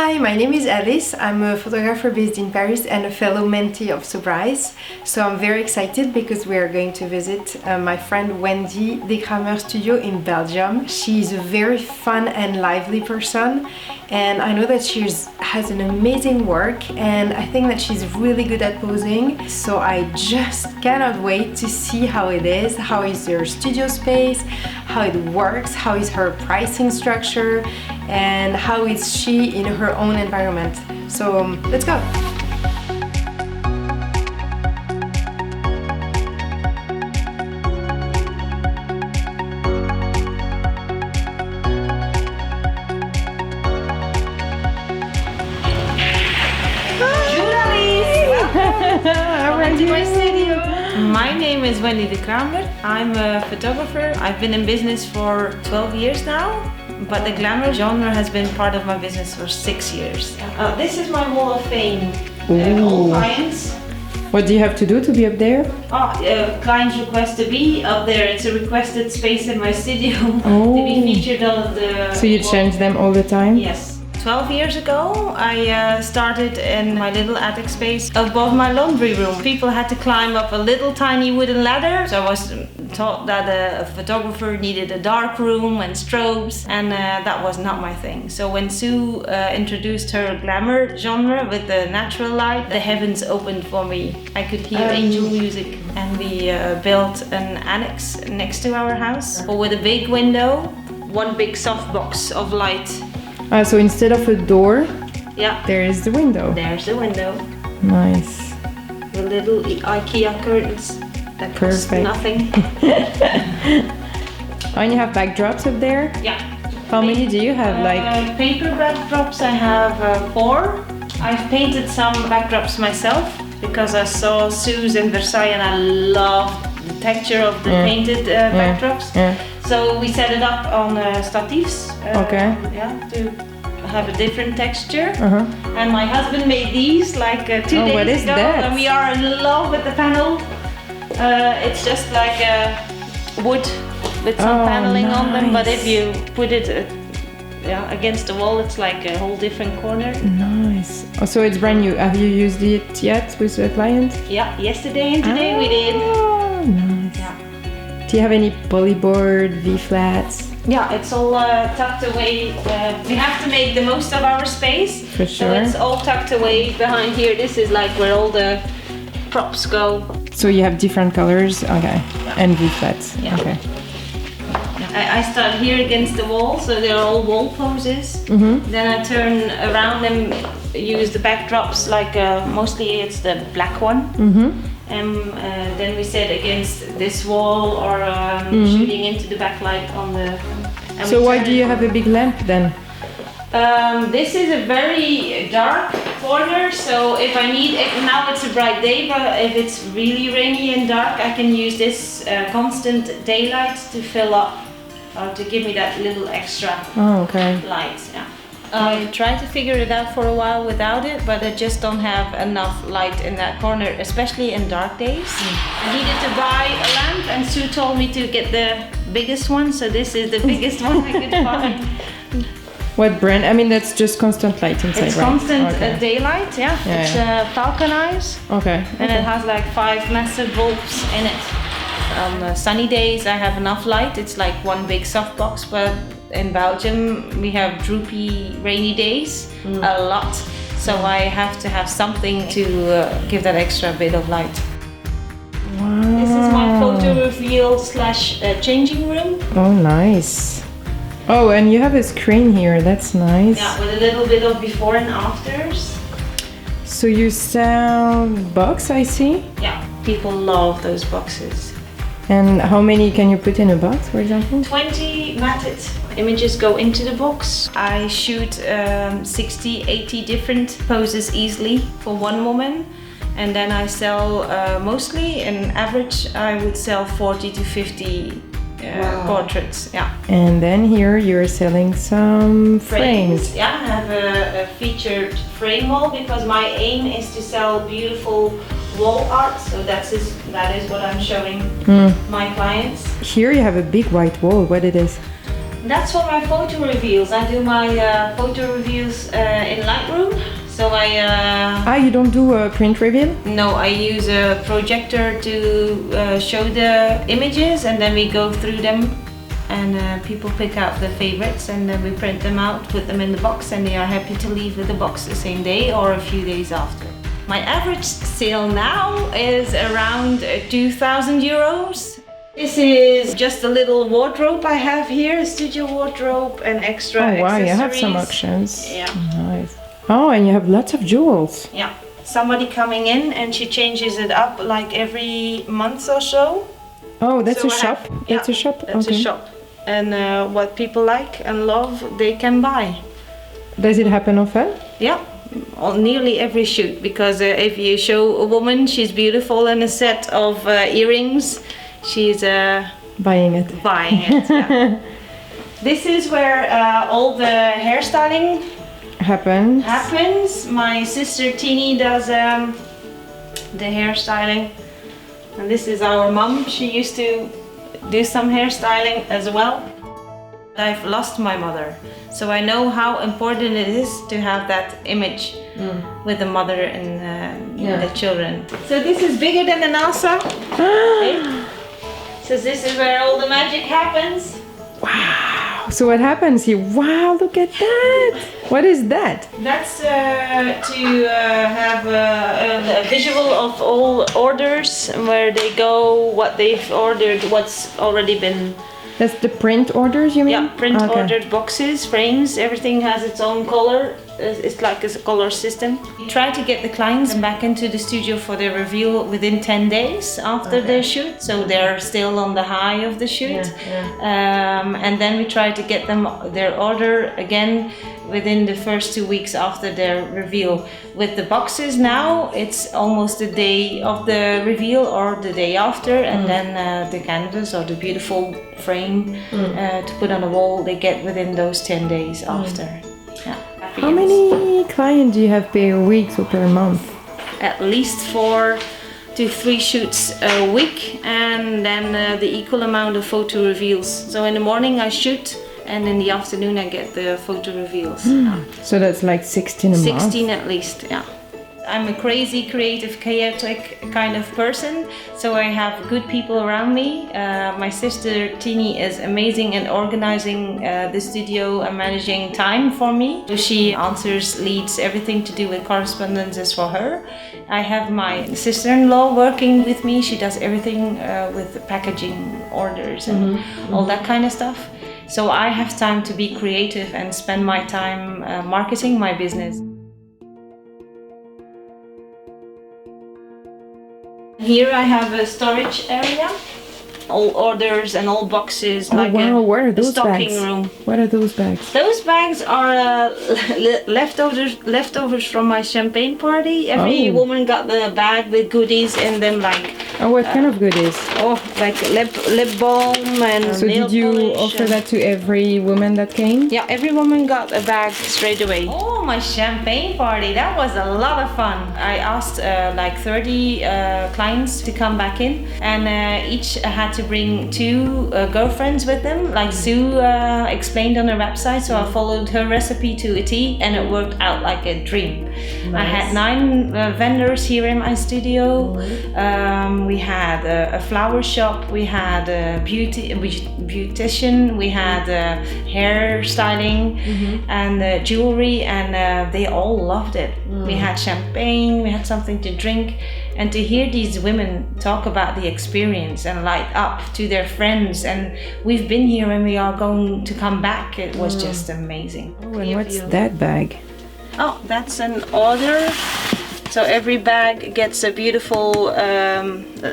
Hi, my name is Alice. I'm a photographer based in Paris and a fellow mentee of Sue Bryce. So I'm very excited because we are going to visit my friend Wendy De Craemer studio in Belgium. She's a very fun and lively person, and I know that she has an amazing work, and I think that she's really good at posing. So I just cannot wait to see how it is, how is her studio space, how it works, how is her pricing structure, and how is she in her own environment. So let's go! Welcome to my studio. My name is Wendy De Craemer. I'm a photographer. I've been in business for 12 years now, but the glamour genre has been part of my business for 6 years. This is my wall of fame. All clients. What do you have to do to be up there? Clients request to be up there. It's a requested space in my studio to be featured on the So you change them all the time? Yes. 12 years ago, I started in my little attic space above my laundry room. People had to climb up a little tiny wooden ladder. So I was taught that a photographer needed a dark room and strobes, and that was not my thing. So when Sue introduced her glamour genre with the natural light, the heavens opened for me. I could hear angel music, and we built an annex next to our house with a big window, one big softbox of light. So instead of a door, there is the window. There's the window. Nice. The little IKEA curtains that cost nothing. And you have backdrops up there? Yeah. How many do you have? Paper backdrops, I have 4. I've painted some backdrops myself because I saw Sue's in Versailles and I loved the texture of the painted backdrops. So we set it up on statifs. To have a different texture. And my husband made these like 2 days ago, and we are in love with the panel. It's just like wood with some paneling on them, but if you put it against the wall, it's like a whole different corner. Nice. Oh, so it's brand new. Have you used it yet with the client? Yeah, yesterday and today we did. Nice. Yeah. Do you have any polyboard, V-flats? Yeah, it's all tucked away. We have to make the most of our space. For sure. So it's all tucked away behind here. This is like where all the props go. So you have different colors, okay, and V-flats, okay. I start here against the wall, so they're all wall poses. Then I turn around and use the backdrops, like mostly it's the black one. And then we set against this wall or shooting into the backlight on the... So why do you have a big lamp then? This is a very dark corner, so if I need it, now it's a bright day, but if it's really rainy and dark, I can use this constant daylight to fill up, to give me that little extra light. Yeah. I tried to figure it out for a while without it, but I just don't have enough light in that corner, especially in dark days. I needed to buy a lamp, and Sue told me to get the biggest one, so this is the biggest one I could find. What brand? I mean, that's just constant light inside, it's right? Constant daylight, it's Falcon Eyes. And it has like 5 massive bulbs in it. On sunny days, I have enough light. It's like one big softbox, but in Belgium we have droopy rainy days a lot, so I have to have something to give that extra bit of light. Wow. This is my photo reveal / changing room. Oh, nice. Oh, and you have a screen here, that's nice. Yeah, with a little bit of before and afters. So you sell box, I see? Yeah, people love those boxes. And how many can you put in a box, for example? 20 matted images go into the box. I shoot 60, 80 different poses easily for one woman. And then I sell mostly, in average, I would sell 40 to 50 portraits. And then here you're selling some frames. I have a featured frame wall because my aim is to sell beautiful wall art, so that is what I'm showing my clients. Here you have a big white wall. What it is? That's for my photo reveals. I do my photo reveals in Lightroom. So you don't do a print reveal? No, I use a projector to show the images, and then we go through them, and people pick out the favorites, and then we print them out, put them in the box, and they are happy to leave with the box the same day or a few days after. My average sale now is around 2,000 euros. This is just a little wardrobe I have here, a studio wardrobe and extra accessories. Oh wow, you have some options. Yeah. Nice. Oh, and you have lots of jewels. Yeah. Somebody coming in and she changes it up like every month or so. Oh, that's So a I shop? have- That's a shop? That's a shop. And what people like and love, they can buy. Does it happen often? Yeah, on nearly every shoot, because if you show a woman she's beautiful in a set of earrings, she's Buying it. buying it. Yeah. This is where all the hairstyling happens. My sister Tini does the hairstyling, and this is our mom. She used to do some hairstyling as well. I've lost my mother, so I know how important it is to have that image with the mother and the children. So this is bigger than the NASA. Okay. So this is where all the magic happens. Wow. So what happens here? Wow, look at that. What is that? That's to have a visual of all orders, where they go, what they've ordered, what's already been. That's the print orders, you mean? Yeah, print Okay. ordered boxes, frames, everything has its own color. It's like a color system. We try to get the clients back into the studio for their reveal within 10 days after their shoot, so they're still on the high of the shoot. And then we try to get them their order again within the first 2 weeks after their reveal. With the boxes now, it's almost the day of the reveal or the day after, and then the canvas or the beautiful frame to put on the wall, they get within those 10 days after. Yeah. How many clients do you have per week or per month? At least 4 to 3 shoots a week, and then the equal amount of photo reveals. So in the morning I shoot, and in the afternoon I get the photo reveals. Yeah. So that's like 16 a month? 16 at least, yeah. I'm a crazy, creative, chaotic kind of person, so I have good people around me. My sister Tini is amazing at organizing the studio and managing time for me. She answers, leads, everything to do with correspondence is for her. I have my sister-in-law working with me. She does everything with packaging orders and all that kind of stuff. So I have time to be creative and spend my time marketing my business. Here I have a storage area, all orders and all boxes, Oh like wow, what are a those stocking bags? room. What are those bags? Those bags are leftovers from my champagne party. Every woman got the bag with goodies in them, like What kind of goodies? like lip balm and So nail did you polish offer and- that to every woman that came? Yeah, every woman got a bag straight away. Oh, my champagne party, that was a lot of fun. I asked like 30 clients to come back in, and each had to bring 2 girlfriends with them, like Sue explained on her website, so I followed her recipe to a T, and it worked out like a dream. I had 9 vendors here in my studio. We had a flower shop, we had a beautician, we had hair styling and jewelry, and they all loved it. We had champagne, we had something to drink, and to hear these women talk about the experience and light up to their friends, and we've been here and we are going to come back, it was just amazing. Oh, and what's that bag? Oh, that's an order. So every bag gets a beautiful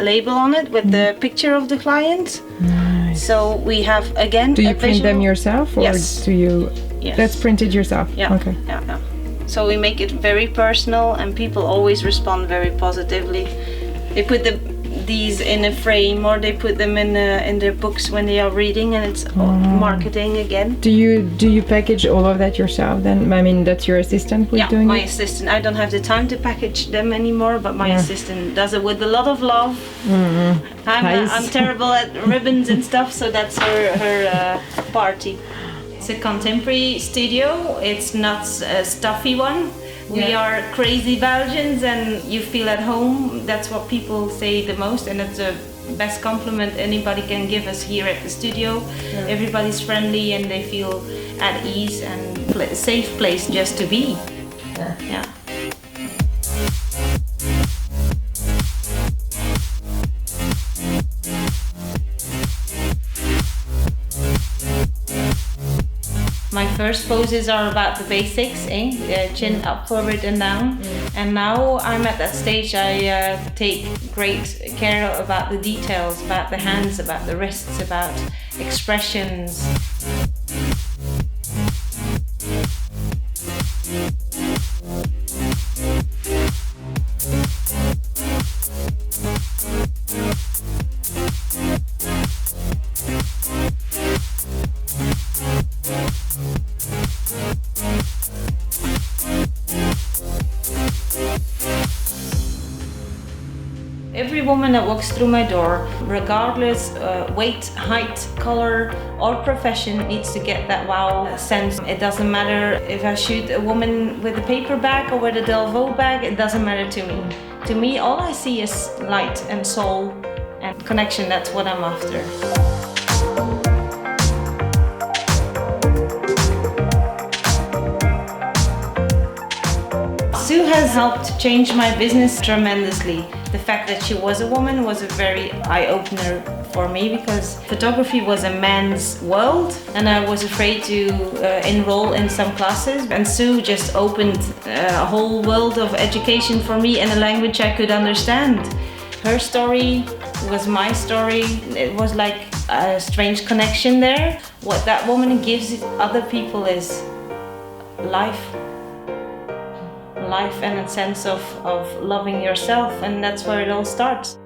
label on it with the picture of the client. Nice. So we have again. Do you a print visual. them yourself, or Yes. do you? Yes. That's printed yourself. Yeah. Okay. Yeah. So we make it very personal, and people always respond very positively. They put these in a frame, or they put them in their books when they are reading, and it's marketing again. Do you package all of that yourself? Then I mean, that's your assistant who's doing my it. assistant. I don't have the time to package them anymore, but my assistant does it with a lot of love. Nice. I'm terrible at ribbons and stuff, so that's her party. It's a contemporary studio. It's not a stuffy one. We are crazy Belgians and you feel at home. That's what people say the most, and it's the best compliment anybody can give us here at the studio. Everybody's friendly and they feel at ease and a safe place just to be. Yeah. My first poses are about the basics, chin up, forward and down. And now I'm at that stage I take great care about the details, about the hands, about the wrists, about expressions. Every woman that walks through my door, regardless weight, height, color or profession, needs to get that wow sense. It doesn't matter if I shoot a woman with a paper bag or with a Delvaux bag, it doesn't matter to me. To me, all I see is light and soul and connection. That's what I'm after. Sue has helped change my business tremendously. The fact that she was a woman was a very eye-opener for me, because photography was a man's world and I was afraid to enroll in some classes, and Sue just opened a whole world of education for me in a language I could understand. Her story was my story. It was like a strange connection there. What that woman gives other people is life and a sense of loving yourself, and that's where it all starts.